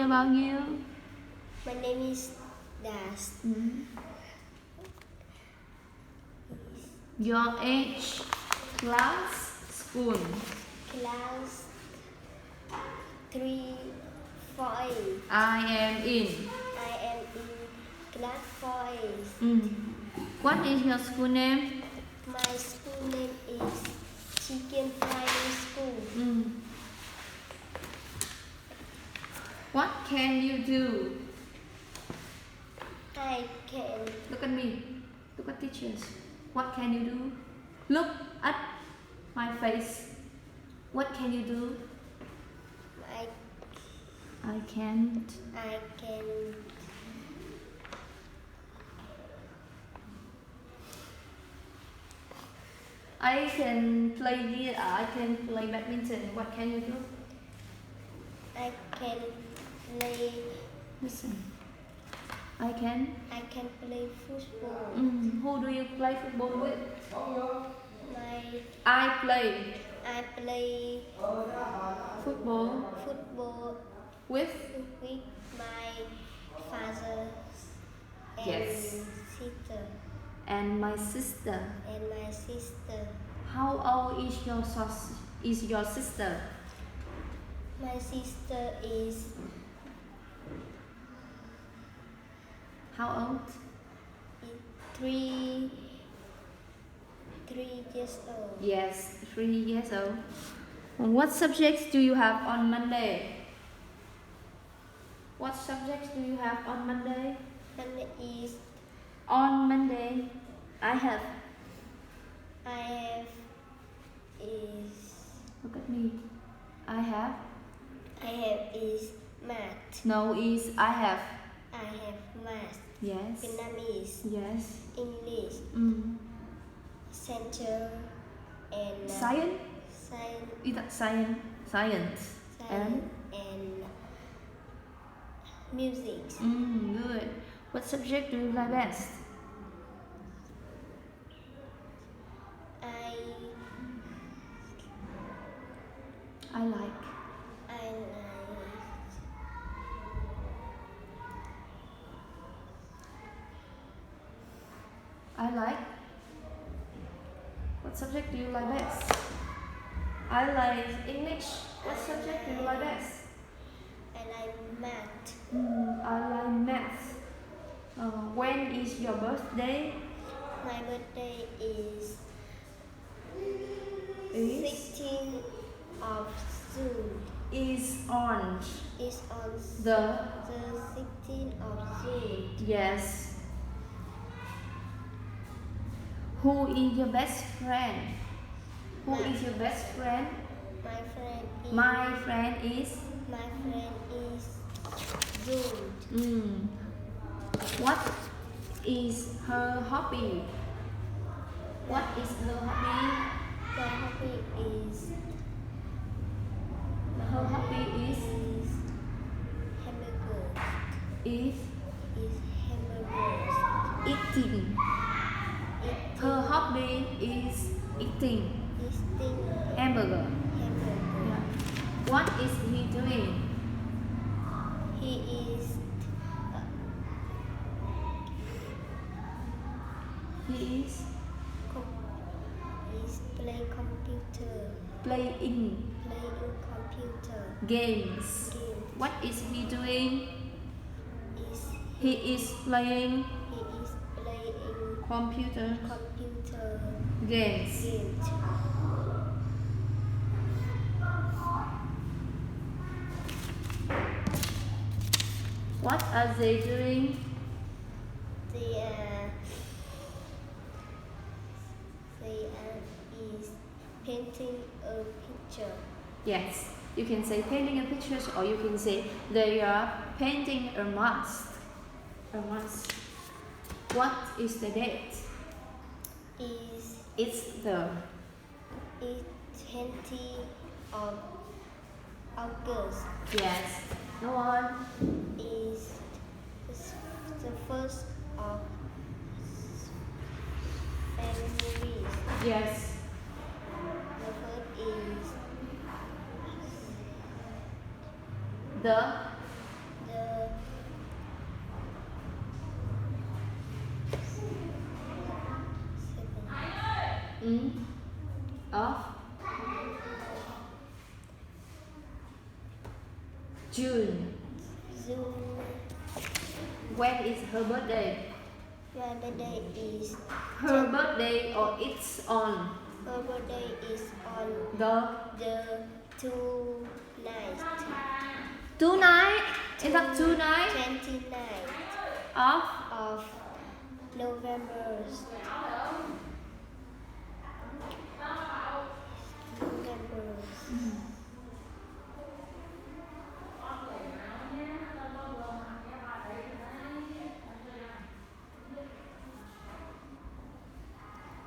bao nhiêu? My name is Đạt. Your age, class, school. Class 3, 4. I am in. I am in class 4. What is your school name? My school name is Chicken Primary School. What can you do? I can Look at me. Look at teachers. What can you do? Look at my face. What can you do? I can't. I can play badminton. What can you do? I can play. Listen. I can play football. Who do you play football with? I play football with my father Yes. sister. and my sister. How old is your sister? My sister is How old? 3 years old. Yes, 3 years old. What subjects do you have on Monday? What subjects do you have on Monday? On Monday, I have is Look at me. I have is math. No, is I have. I have math, Yes. Vietnamese, Yes. English, center, and Science? Science. And music. good. What subject do you like best? I I like. What subject do you like best? I like English. What subject do you like best? I like math. I like math. When is your birthday? My birthday is Is 16th of June. is on It's on the 16th of June. yes. Who is your best friend? Who is your best friend? My friend is My friend is June. What is her hobby? What is her hobby? My hobby is Her hobby is hamburgers. is Hamburgers. eating. Her hobby is eating hamburger. Yeah. What is he doing? He is playing computer. Playing Computer. games. What is he doing? He is playing computer games. What are they doing? They is painting a picture. Yes, you can say painting a picture, or you can say they are painting a mask. What is the date? It's the 20th of August. Yes. Go on. Is the first of February. Yes. The first is The of June. June. When is her birthday? My birthday is Her birthday or it's on her birthday is on the the tonight. Is that tonight 29th of of November